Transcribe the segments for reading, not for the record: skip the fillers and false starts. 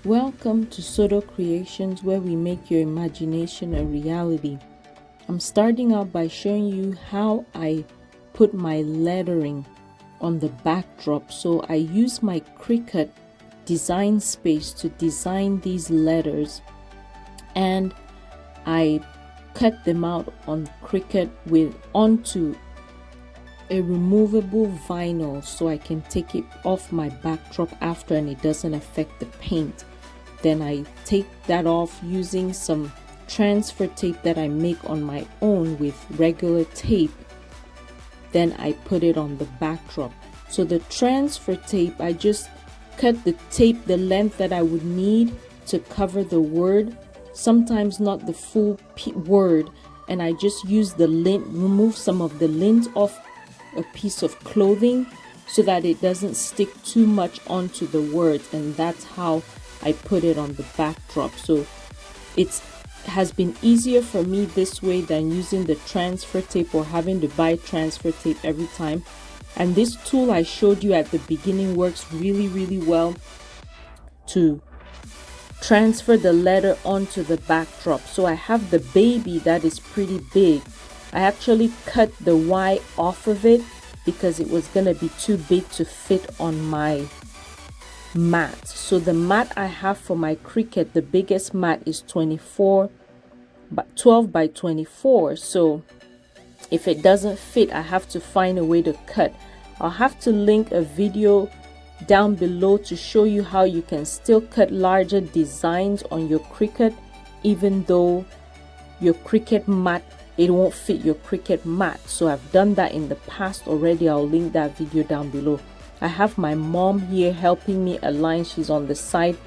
Welcome to Soto Creations, where we make your imagination a reality. I'm starting out by showing you how I put my lettering on the backdrop. So I use my Cricut design space to design these letters, and I cut them out on Cricut onto a removable vinyl so I can take it off my backdrop after and it doesn't affect the paint. Then I take that off using some transfer tape that I make on my own with regular tape. Then I put it on the backdrop. So the transfer tape, I just cut the tape the length that I would need to cover the word, sometimes not the full word, and I just use the lint, remove some of the lint off a piece of clothing so that it doesn't stick too much onto the words, and that's how I put it on the backdrop. So it has been easier for me this way than using the transfer tape or having to buy transfer tape every time. And this tool I showed you at the beginning works really well to transfer the letter onto the backdrop. So I have the baby that is pretty big. I actually cut the Y off of it because it was going to be too big to fit on my mat. So the mat I have for my Cricut, the biggest mat is 12 by 24. So if it doesn't fit, I have to find a way to cut. I'll have to link a video down below to show you how you can still cut larger designs on your Cricut, even though your Cricut mat, it won't fit your Cricut mat. So I've done that in the past already. I'll link that video down below. I have my mom here helping me align. She's on the side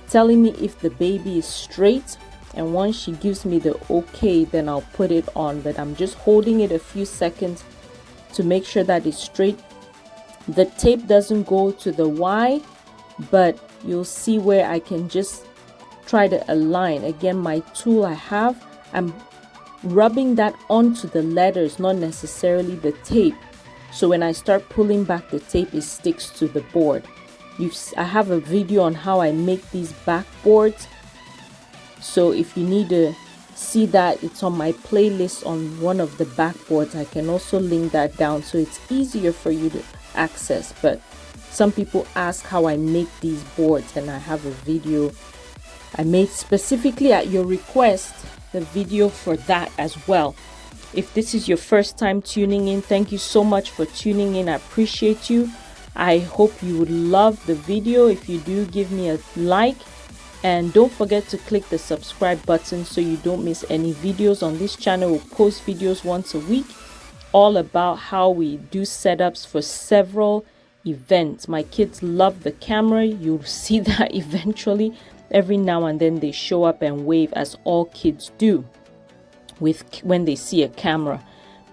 telling me if the baby is straight, and once she gives me the okay, then I'll put it on. But I'm just holding it a few seconds to make sure that it's straight. The tape doesn't go to the Y, but you'll see where I can just try to align. Again, my tool I have, I'm rubbing that onto the letters, not necessarily the tape. So when I start pulling back the tape, it sticks to the board. I have a video on how I make these backboards. So if you need to see that, it's on my playlist on one of the backboards. I can also link that down so it's easier for you to access. But some people ask how I make these boards, and I have a video I made specifically at your request, the video for that as well. If this is your first time tuning in, thank you so much for tuning in. I appreciate you. I hope you would love the video. If you do, give me a like, and don't forget to click the subscribe button so you don't miss any videos on this channel. We'll post videos once a week all about how we do setups for several events. My kids love the camera. You'll see that eventually. Every now and then they show up and wave, as all kids do when they see a camera.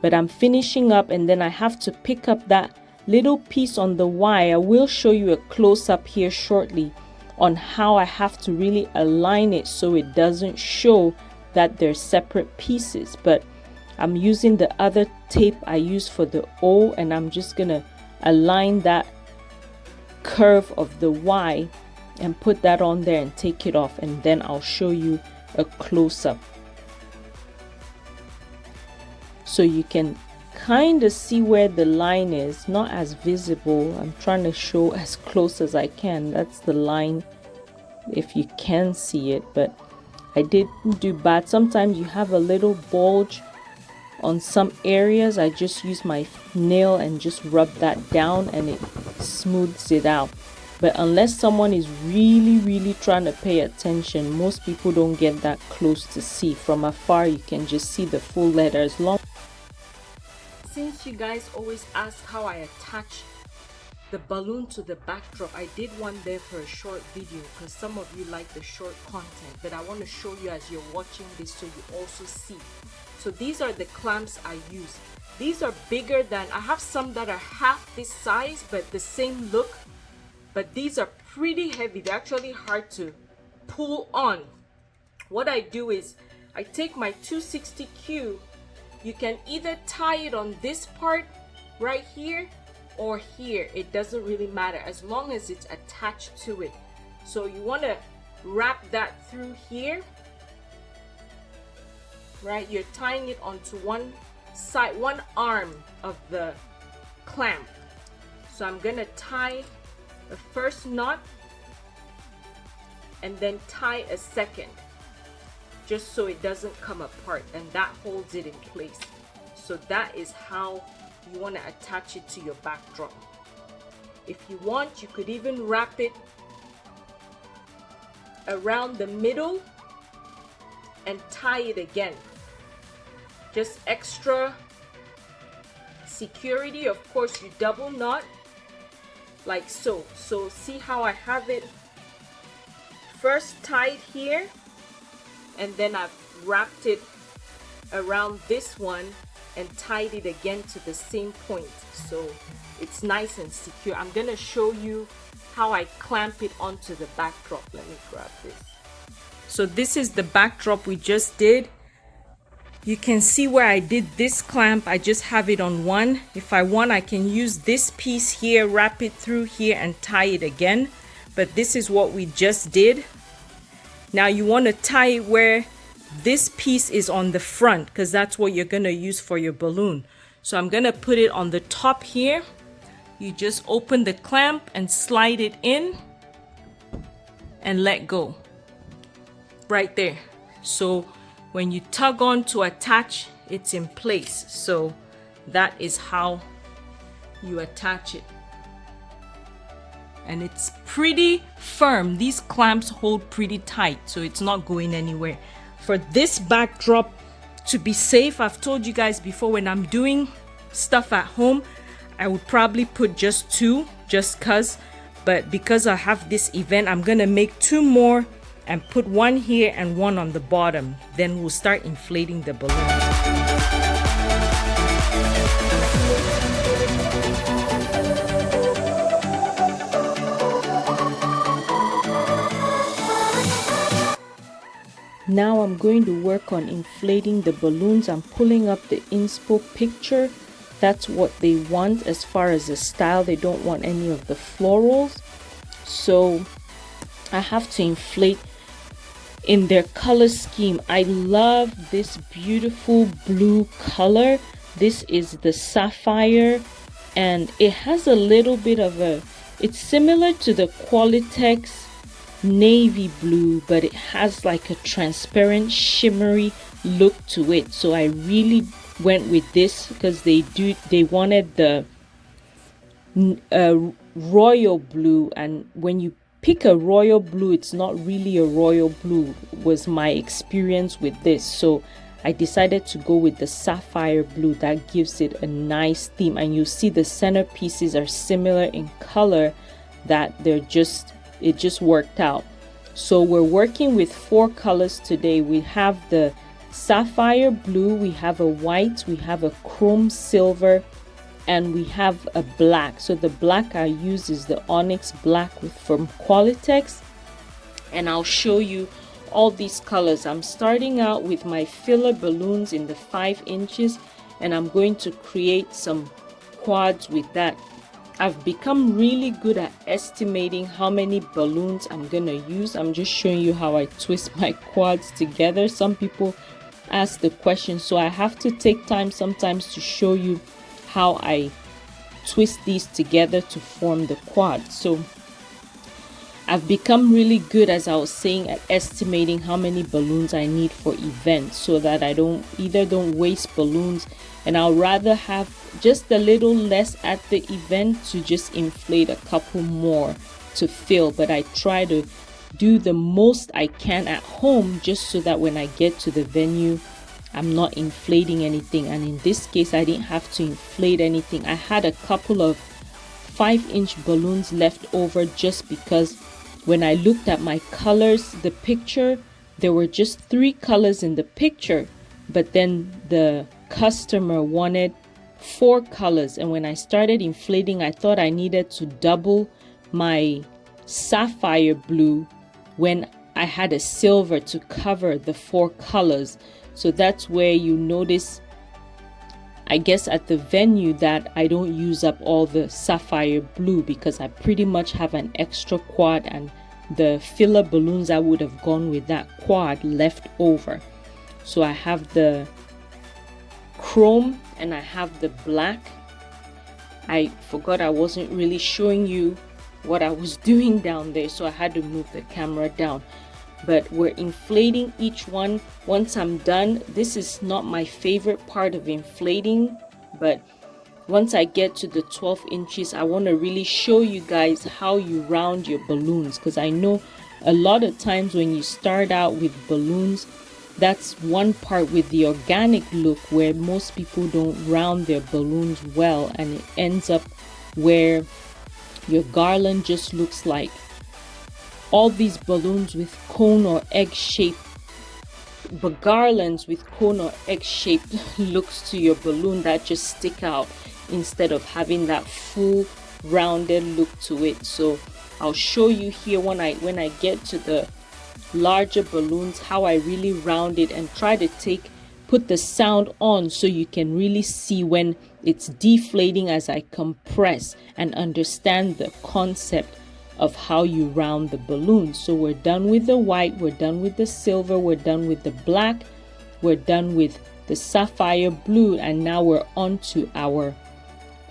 But I'm finishing up, and then I have to pick up that little piece on the Y. I will show you a close-up here shortly on how I have to really align it so it doesn't show that they're separate pieces. But I'm using the other tape I use for the O, and I'm just gonna align that curve of the Y and put that on there and take it off, and then I'll show you a close-up so you can kind of see where the line is. Not as visible. I'm trying to show as close as I can. That's the line if you can see it, but I didn't do bad. Sometimes you have a little bulge on some areas. I just use my nail and just rub that down, and it smooths it out. But unless someone is really trying to pay attention, most people don't get that close to see. From afar you can just see the full letter. As long Since you guys always ask how I attach the balloon to the backdrop, I did one there for a short video because some of you like the short content, but I want to show you as you're watching this so you also see. So these are the clamps I use. These are bigger than, I have some that are half this size but the same look, but these are pretty heavy. They're actually hard to pull on. What I do is I take my 260Q. You can either tie it on this part right here or here. It doesn't really matter as long as it's attached to it. So you want to wrap that through here, right? You're tying it onto one side, one arm of the clamp. So I'm gonna tie the first knot and then tie a second, just so it doesn't come apart, and that holds it in place. So that is how you want to attach it to your backdrop. If you want, you could even wrap it around the middle and tie it again. Just extra security. Of course, you double knot like so. So see how I have it first tied here, and then I've wrapped it around this one and tied it again to the same point, so it's nice and secure. I'm gonna show you how I clamp it onto the backdrop. Let me grab this. So this is the backdrop we just did. You can see where I did this clamp. I just have it on one. If I want, I can use this piece here, wrap it through here and tie it again, but this is what we just did. Now you want to tie it where this piece is on the front, because that's what you're going to use for your balloon. So I'm going to put it on the top here. You just open the clamp and slide it in and let go right there. So when you tug on to attach, it's in place. So that is how you attach it. And it's pretty firm. These clamps hold pretty tight, so it's not going anywhere. For this backdrop to be safe, I've told you guys before, when I'm doing stuff at home, I would probably put just two, just cause. But because I have this event, I'm gonna make two more and put one here and one on the bottom. Then we'll start inflating the balloon. Now I'm going to work on inflating the balloons. I'm pulling up the inspo picture. That's what they want as far as the style. They don't want any of the florals. So I have to inflate in their color scheme. I love this beautiful blue color. This is the sapphire, and it has a little bit of a, it's similar to the Qualitex navy blue, but it has like a transparent shimmery look to it. So I really went with this because they wanted the royal blue, and when you pick a royal blue, it's not really a royal blue, was my experience with this. So I decided to go with the sapphire blue. That gives it a nice theme, and you see the centerpieces are similar in color, that it just worked out. So we're working with 4 colors today. We have the sapphire blue, we have a white, we have a chrome silver, and we have a black. So the black I use is the onyx black from Qualitex, and I'll show you all these colors. I'm starting out with my filler balloons in the 5 inches, and I'm going to create some quads with that. I've become really good at estimating how many balloons I'm gonna use. I'm just showing you how I twist my quads together. Some people ask the question, so I have to take time sometimes to show you how I twist these together to form the quad. So I've become really good, as I was saying, at estimating how many balloons I need for events, so that I don't waste balloons, and I'll rather have just a little less at the event to just inflate a couple more to fill. But I try to do the most I can at home, just so that when I get to the venue, I'm not inflating anything. And in this case, I didn't have to inflate anything. I had a couple of 5-inch balloons left over, just because when I looked at my colors, the picture, there were just 3 colors in the picture, but then the customer wanted 4 colors. And when I started inflating, I thought I needed to double my sapphire blue when I had a silver to cover the 4 colors. So that's where you notice, I guess, at the venue, that I don't use up all the sapphire blue, because I pretty much have an extra quad, and the filler balloons that would have gone with that quad left over. So I have the chrome and I have the black. I forgot I wasn't really showing you what I was doing down there, so I had to move the camera down. But we're inflating each one. Once I'm done, this is not my favorite part of inflating, but once I get to the 12 inches, I want to really show you guys how you round your balloons, because I know a lot of times when you start out with balloons, that's one part with the organic look where most people don't round their balloons well, and it ends up where your garland just looks like all these balloons with cone or egg shape, but garlands with cone or egg shaped looks to your balloon that just stick out instead of having that full rounded look to it. So I'll show you here when I get to the larger balloons how I really round it and try to put the sound on so you can really see when it's deflating as I compress and understand the concept of how you round the balloon. So we're done with the white, we're done with the silver, we're done with the black, we're done with the sapphire blue, and now we're on to our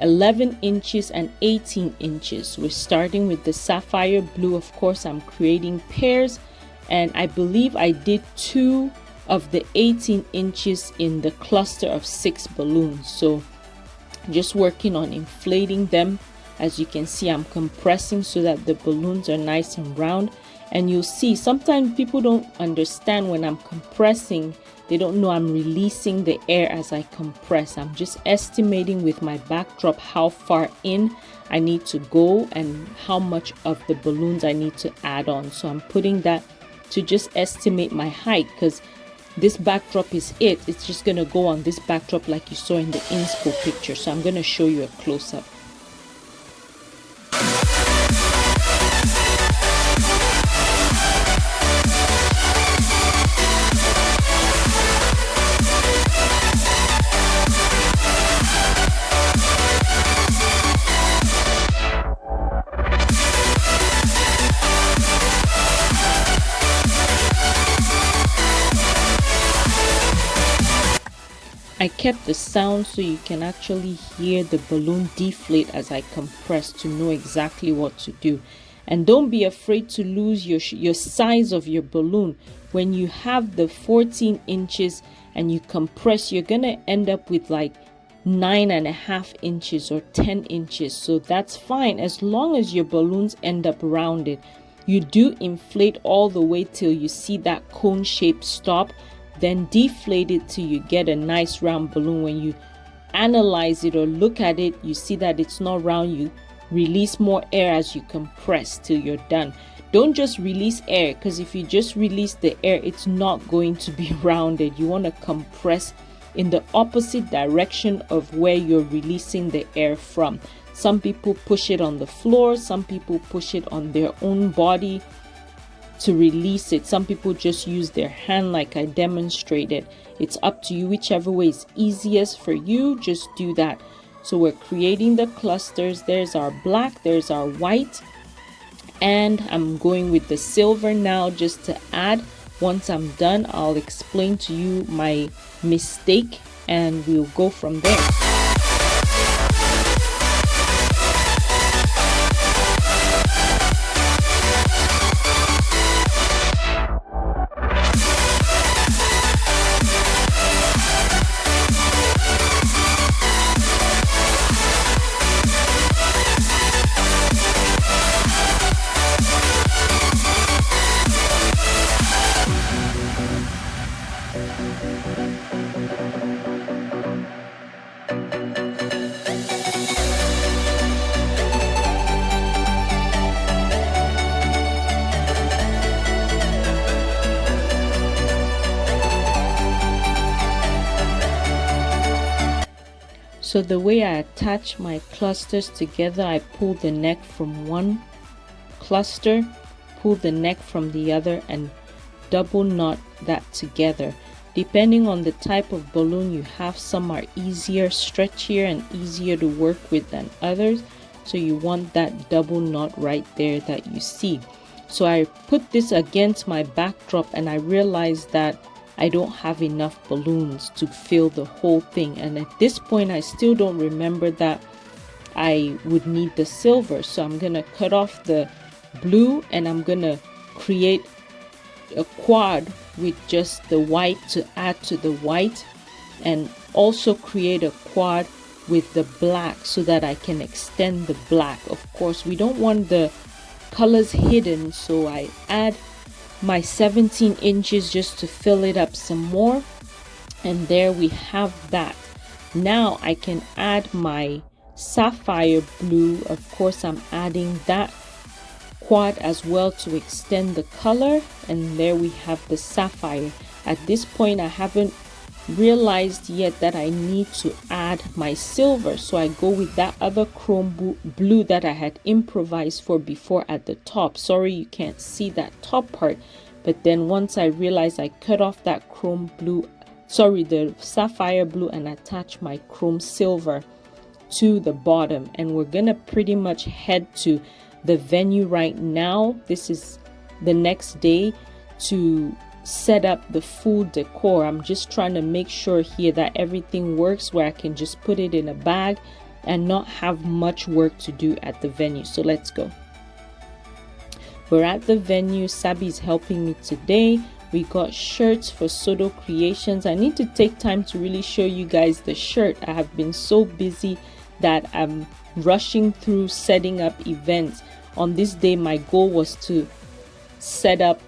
11 inches and 18 inches. We're starting with the sapphire blue. Of course, I'm creating pairs, and I believe I did 2 of the 18 inches in the cluster of 6 balloons. So just working on inflating them. As you can see, I'm compressing so that the balloons are nice and round. And you'll see sometimes people don't understand when I'm compressing. They don't know I'm releasing the air as I compress. I'm just estimating with my backdrop how far in I need to go and how much of the balloons I need to add on. So I'm putting that to just estimate my height, because this backdrop is it's just going to go on this backdrop like you saw in the inspo picture. So I'm going to show you a close-up. I kept the sound so you can actually hear the balloon deflate as I compress to know exactly what to do. And don't be afraid to lose your size of your balloon. When you have the 14 inches and you compress, you're gonna end up with like 9.5 inches or 10 inches. So that's fine as long as your balloons end up rounded. You do inflate all the way till you see that cone shape stop. Then deflate it till you get a nice round balloon. When you analyze it or look at it, you see that it's not round. You release more air as you compress till you're done. Don't just release air, because if you just release the air, it's not going to be rounded. You want to compress in the opposite direction of where you're releasing the air from. Some people push it on the floor, some people push it on their own body to release it. Some people just use their hand like I demonstrated. It's up to you. Whichever way is easiest for you, just do that. So we're creating the clusters. There's our black, there's our white, and I'm going with the silver now just to add. Once I'm done, I'll explain to you my mistake and we'll go from there. So the way I attach my clusters together, I pull the neck from one cluster, pull the neck from the other, and double knot that together. Depending on the type of balloon you have, some are easier, stretchier, and easier to work with than others. So you want that double knot right there that you see. So I put this against my backdrop and I realized that I don't have enough balloons to fill the whole thing. And at this point, I still don't remember that I would need the silver. So I'm going to cut off the blue and I'm going to create a quad with just the white to add to the white, and also create a quad with the black so that I can extend the black. Of course, we don't want the colors hidden, so I add my 17 inches just to fill it up some more, and there we have that. Now I can add my sapphire blue. Of course, I'm adding that quad as well to extend the color, and there we have the sapphire. At this point, I haven't realized yet that I need to add my silver, so I go with that other chrome blue that I had improvised for before at the top. Sorry you can't see that top part, but then once I realized, I cut off that the sapphire blue, and attach my chrome silver to the bottom. And we're gonna pretty much head to the venue right now. This is the next day to set up the full decor. I'm just trying to make sure here that everything works, where I can just put it in a bag and not have much work to do at the venue. So let's go. We're at the venue. Sabi is helping me today. We got shirts for Sodo Creations. I need to take time to really show you guys the shirt. I have been so busy that I'm rushing through setting up events. On this day, my goal was to set up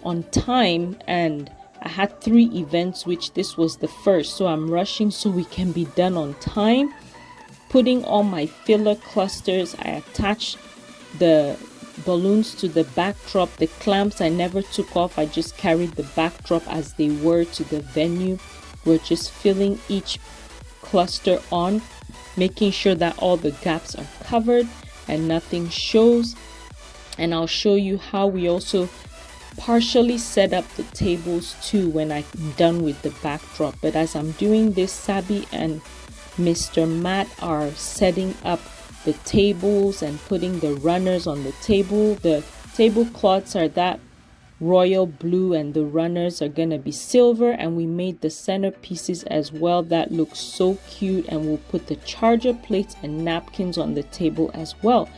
on time, and I had 3 events, which this was the first. So I'm rushing so we can be done on time. Putting all my filler clusters. I attached the balloons to the backdrop. The clamps I never took off. I just carried the backdrop as they were to the venue. We're just filling each cluster on, making sure that all the gaps are covered and nothing shows. And I'll show you how we also partially set up the tables too when I'm done with the backdrop. But as I'm doing this, Sabi and Mr. Matt are setting up the tables and putting the runners on the table. The tablecloths are that royal blue and the runners are gonna be silver, and we made the centerpieces as well. That looks so cute, and we'll put the charger plates and napkins on the table as well.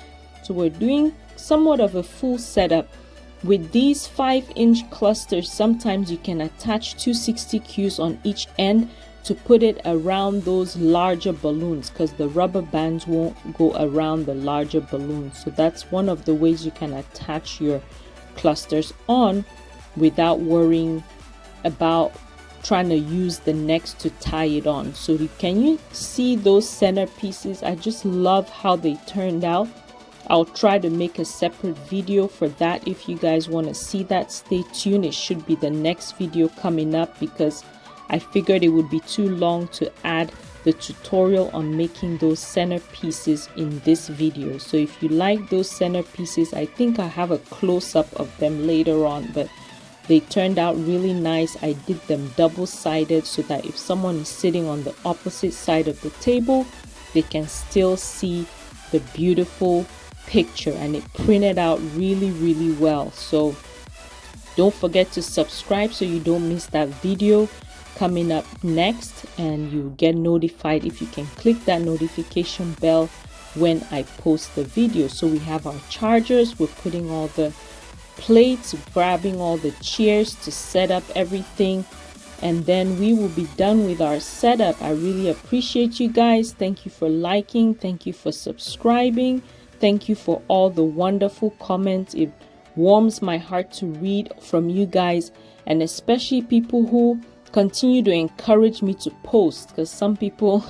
So we're doing somewhat of a full setup. With these 5-inch clusters, sometimes you can attach 260 Qs on each end to put it around those larger balloons, because the rubber bands won't go around the larger balloons. So that's one of the ways you can attach your clusters on without worrying about trying to use the next to tie it on. So can you see those centerpieces? I just love how they turned out. I'll try to make a separate video for that. If you guys want to see that, stay tuned. It should be the next video coming up, because I figured it would be too long to add the tutorial on making those centerpieces in this video. So if you like those centerpieces, I think I have a close-up of them later on, but they turned out really nice. I did them double-sided so that if someone is sitting on the opposite side of the table, they can still see the beautiful picture, and it printed out really well. So don't forget to subscribe so you don't miss that video coming up next, and you get notified if you can click that notification bell when I post the video. So we have our chargers, we're putting all the plates, grabbing all the chairs to set up everything, and then we will be done with our setup. I really appreciate you guys. Thank you for liking, thank you for subscribing, thank you for all the wonderful comments. It warms my heart to read from you guys, and especially people who continue to encourage me to post, because some people,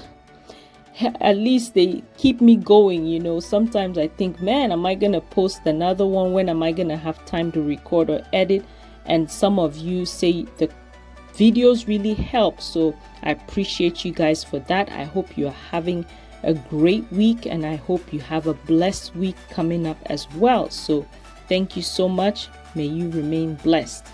at least they keep me going. You know, sometimes I think, man, am I gonna post another one? When am I gonna have time to record or edit? And some of you say the videos really help, so I appreciate you guys for that. I hope you are having a great week, and I hope you have a blessed week coming up as well. So thank you so much. May you remain blessed.